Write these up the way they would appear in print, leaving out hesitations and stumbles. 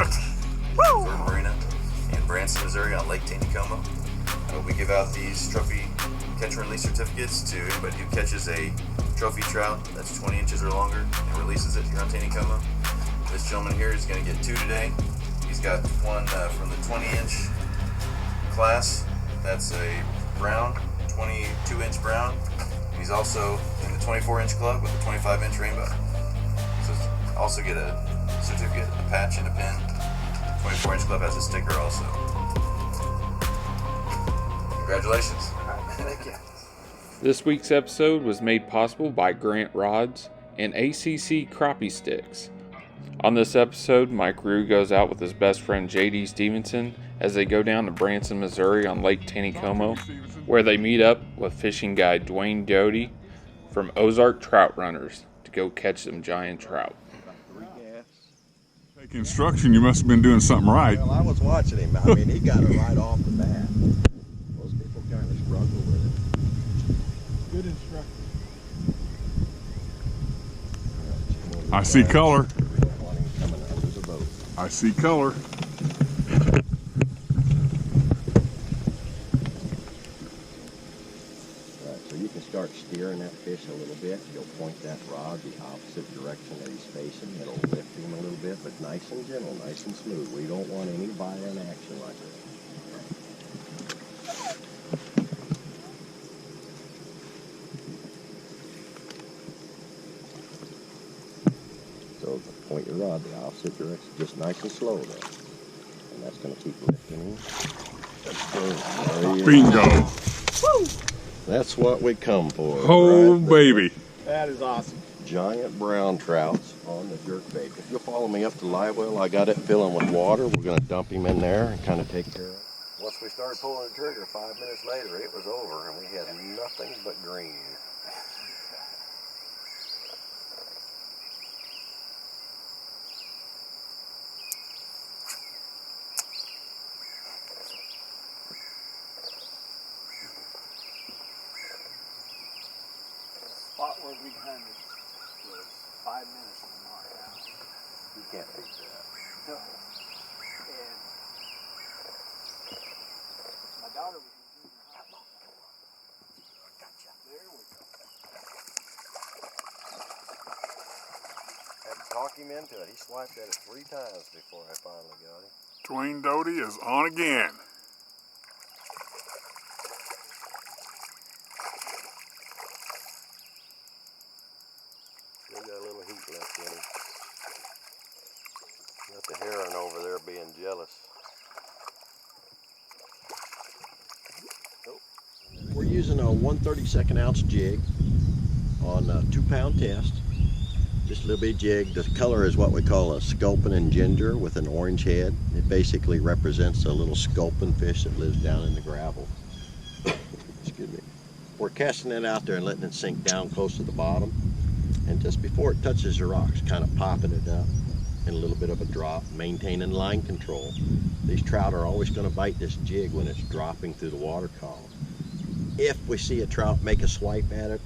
it! Woo! Marina in Branson, Missouri on Lake Taneycomo. We give out these trophy catch and release certificates to anybody who catches a trophy trout that's 20 inches or longer and releases it here on Taneycomo. This gentleman here is going to get 2 today. He's got one from the 20-inch class. That's a brown, 22-inch brown. He's also in the 24-inch club with a 25-inch rainbow. So also get a certificate, a patch, and a pin. 24-inch club has a sticker also. Congratulations. Thank you. This week's episode was made possible by Grant Rods and ACC Crappie Sticks. On this episode, Mike Roux goes out with his best friend J.D. Stevenson as they go down to Branson, Missouri on Lake Taneycomo, where they meet up with fishing guide Duane Doty from Ozark Trout Runners to go catch some giant trout. Take instruction, you must have been doing something right. Well, I was watching him. I mean, he got it right off the bat. Most people kind of struggle with it. Good instruction. I see color. I see color. So you can start steering that fish a little bit. You'll point that rod the opposite direction that he's facing. It'll lift him a little bit, but nice and gentle, nice and smooth. We don't want any violent action like this. So point your rod the opposite direction, just nice and slow there. And that's going to keep lifting him. Bingo. Woo! That's what we come for. Oh, right? baby. That is awesome. Giant brown trouts on the jerkbait. If you'll follow me up to the live well, I got it filling with water. We're going to dump him in there and kind of take care of it. Once we started pulling the trigger, 5 minutes later, it was over and we had nothing but green. Spot where we hunted was 5 minutes to mark out. You can't beat that. No. And my daughter was using her hot box. Gotcha. There we go. Had to talk him into it. He swiped at it 3 times before I finally got him. Duane Doty is on again. Still got a little heat left in him. Got the heron over there being jealous. Oh. We're using a 1/32 ounce jig on a 2-pound test. Just a little bitty jig. The color is what we call a sculpin and ginger with an orange head. It basically represents a little sculpin fish that lives down in the gravel. Excuse me. We're casting it out there and letting it sink down close to the bottom. And just before it touches the rocks, kind of popping it up in a little bit of a drop, maintaining line control. These trout are always going to bite this jig when it's dropping through the water column. If we see a trout make a swipe at it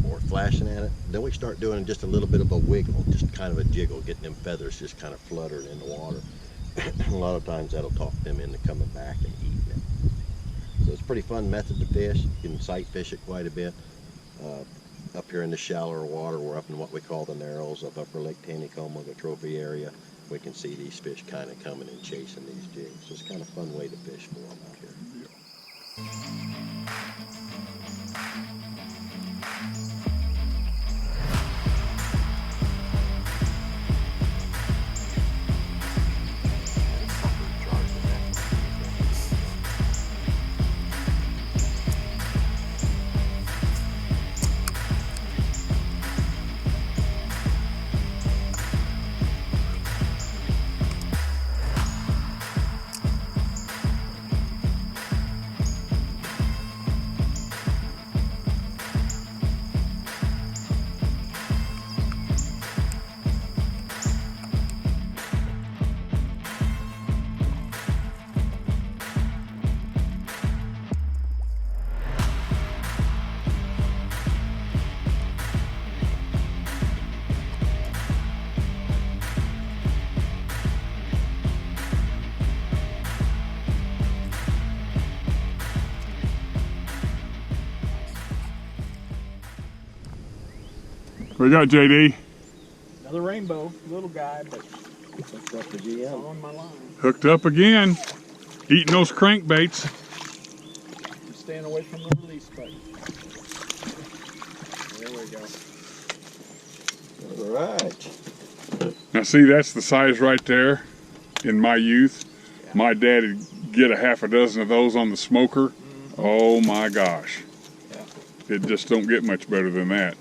or flashing at it, then we start doing just a little bit of a wiggle, just kind of a jiggle, getting them feathers just kind of fluttering in the water. A lot of times that'll talk them into coming back and eating it. So it's a pretty fun method to fish. You can sight fish it quite a bit. Up here in the shallower water, we're up in what we call the Narrows of Upper Lake Taneycomo, the trophy area. We can see these fish kind of coming and chasing these jigs. So it's kind of a fun way to fish for them out here. What you got, JD? Another rainbow, little guy, but Hooked up the it's GM. on my line. Hooked up again. Eating those crankbaits. Just staying away from the release button. There we go. All right. Now see, that's the size right there. In my youth, my dad would get a half a dozen of those on the smoker. Oh my gosh. Yeah. It just don't get much better than that.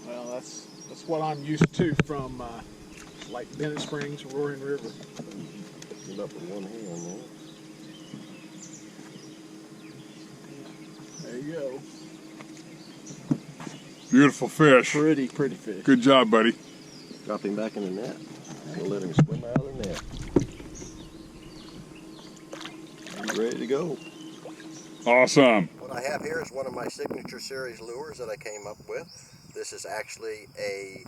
Well, that's what I'm used to from like Bennett Springs, Roaring River. Get up with one hand There you go. Beautiful fish. Pretty fish. Good job, buddy. there. Drop him back in the net. We'll let him swim out of the net. He's ready to go. Awesome. What I have here is one of my signature series lures that I came up with. This is actually a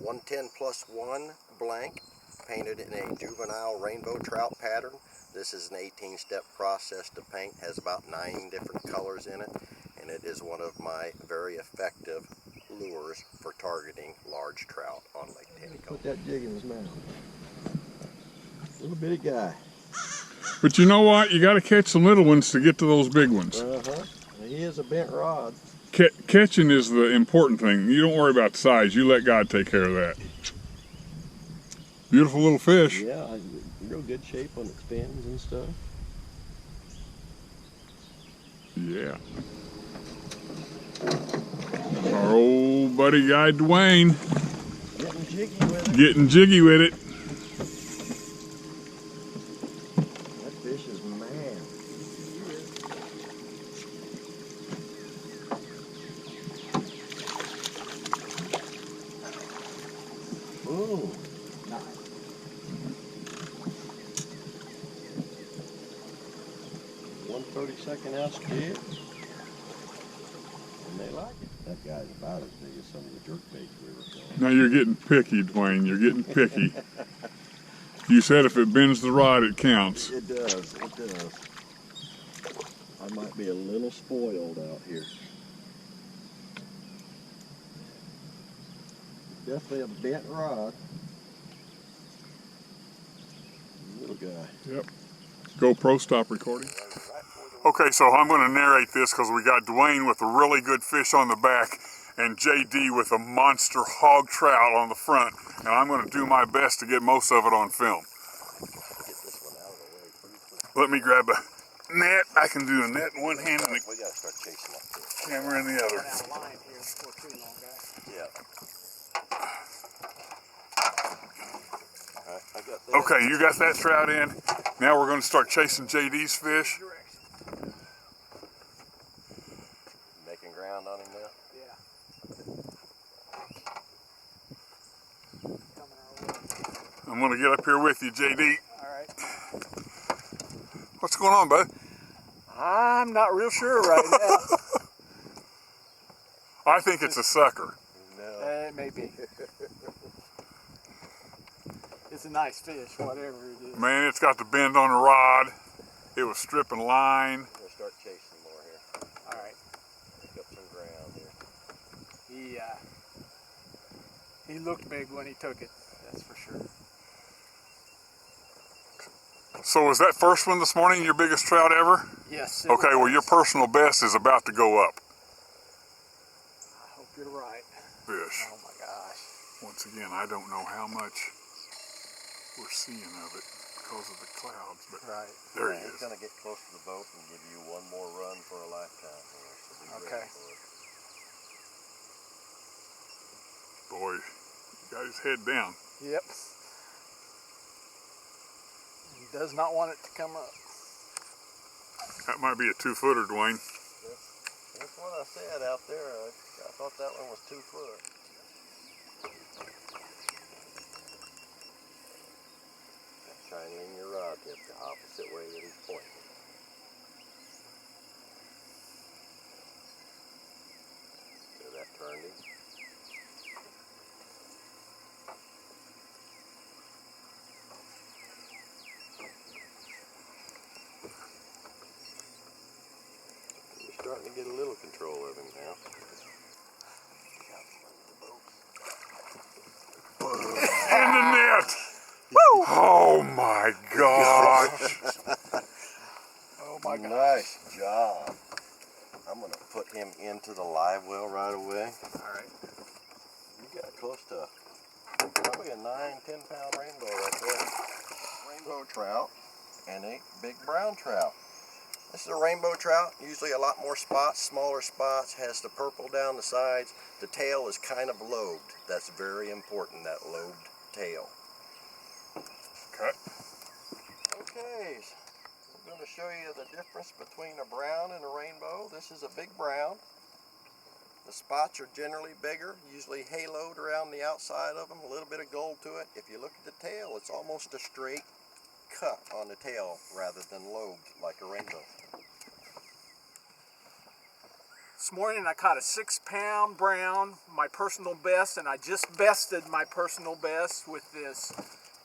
110+1 blank painted in a juvenile rainbow trout pattern. This is an 18-step process to paint, has about 9 different colors in it, and it is one of my very effective lures for targeting large trout on Lake Taneycomo. Put that jig in his mouth. Little bitty guy. But you know what? You got to catch some little ones to get to those big ones. He is a bent rod. Catching is the important thing. You don't worry about the size. You let God take care of that. Beautiful little fish. Yeah, real good shape on its fins and stuff. Yeah. Our old buddy guy Duane Getting jiggy with it. getting jiggy with it. That fish is mad. Ooh. 1/32 ounce jig. And they like it. That guy's about as big as some of the jerkbaits we were throwing. Now you're getting picky, Duane. You're getting picky. You said if it bends the rod, it counts. It does, it does. I might be a little spoiled out here. Definitely a bent rod. Little guy. Yep. GoPro, stop recording. Okay, so I'm going to narrate this because we got Duane with a really good fish on the back and JD with a monster hog trout on the front, and I'm going to do my best to get most of it on film. Let me grab a net. I can do a net in one hand and We gotta start chasing that fish. a camera in the other. Line here before too long, guys. Yeah. Alright, I got that. Okay, you got that trout in. Now we're going to start chasing JD's fish. Making ground on him now. Yeah. Coming our way. I'm going to get up here with you, JD. All right. What's going on, bud? I'm not real sure right now. I think it's a sucker. No. It may be. It's a nice fish, whatever it is. Man, it's got the bend on the rod. It was stripping line. We'll start chasing more here. All right. Pick up some ground here. He looked big when he took it. That's for sure. So was that first one this morning your biggest trout ever? Yes. Okay, well your personal best is about to go up. I hope you're right. Fish. Oh my gosh. Once again, I don't know how much we're seeing of it because of the clouds, but Right. there he He's is. gonna get close to the boat and give you one more run for a lifetime here. So be Okay. ready for it. Boy, he got his head down. Yep. He does not want it to come up. That might be a 2-footer, Duane. That's what I said out there. I thought that one was 2 foot. Shining in your rod tip the opposite way that he's pointing. So that turned him. You're starting to get a little control of him now. my gosh. Oh my God. Nice job. I'm going to put him into the live well right away. All right. You got close to probably a 9-10 pound rainbow right there. Rainbow trout and a big brown trout. This is a rainbow trout, usually a lot more spots, smaller spots, has the purple down the sides. The tail is kind of lobed. That's very important, that lobed tail. Okay. Okay, I'm going to show you the difference between a brown and a rainbow. This is a big brown. The spots are generally bigger, usually haloed around the outside of them, a little bit of gold to it. If you look at the tail, it's almost a straight cut on the tail rather than lobed like a rainbow. This morning I caught a 6-pound brown, my personal best, and I just bested my personal best with this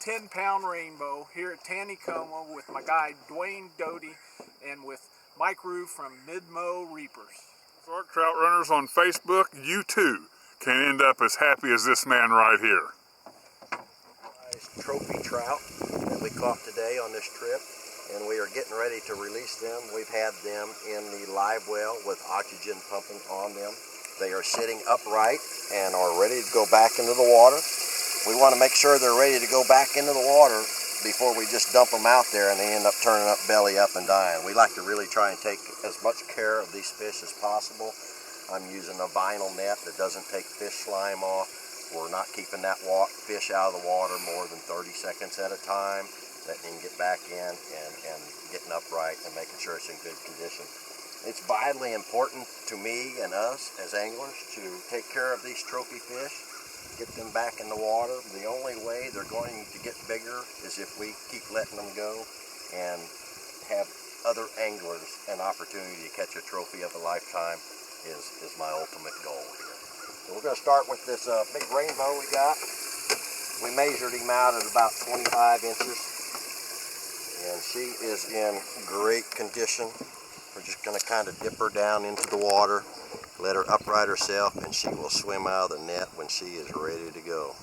10-pound rainbow here at Taneycomo with my guide Duane Doty and with Mike Roux from Midmo Reapers. Ozark Trout Runners on Facebook, you too can end up as happy as this man right here. Nice trophy trout that we caught today on this trip, and we are getting ready to release them. We've had them in the live well with oxygen pumping on them. They are sitting upright and are ready to go back into the water. We want to make sure they're ready to go back into the water before we just dump them out there and they end up turning up belly up and dying. We like to really try and take as much care of these fish as possible. I'm using a vinyl net that doesn't take fish slime off. We're not keeping that fish out of the water more than 30 seconds at a time. Letting him get back in and getting upright and making sure it's in good condition. It's vitally important to me and us as anglers to take care of these trophy fish, get them back in the water. The only way they're going to get bigger is if we keep letting them go and have other anglers an opportunity to catch a trophy of a lifetime is my ultimate goal here. So we're going to start with this big rainbow we got. We measured him out at about 25 inches. And she is in great condition. We're just going to kind of dip her down into the water, let her upright herself, and she will swim out of the net when she is ready to go.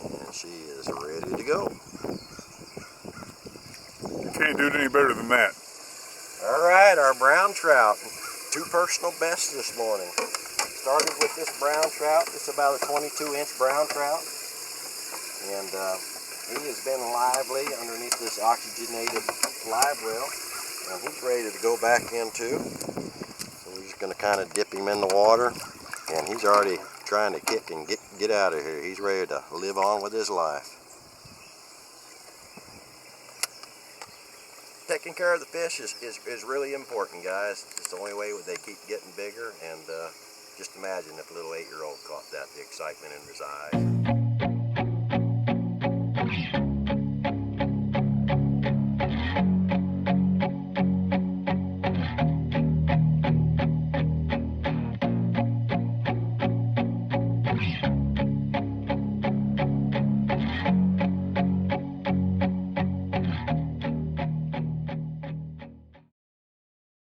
And she is ready to go. You can't do it any better than that. All right, our brown trout. 2 personal bests this morning. Started with this brown trout. It's about a 22-inch brown trout. And he has been lively underneath this oxygenated live well, and he's ready to go back in too. So we're just going to kind of dip him in the water, and he's already trying to kick and get out of here. He's ready to live on with his life. Taking care of the fish is really important, guys. It's the only way they keep getting bigger, and just imagine if a little 8-year-old caught that, the excitement in his eyes.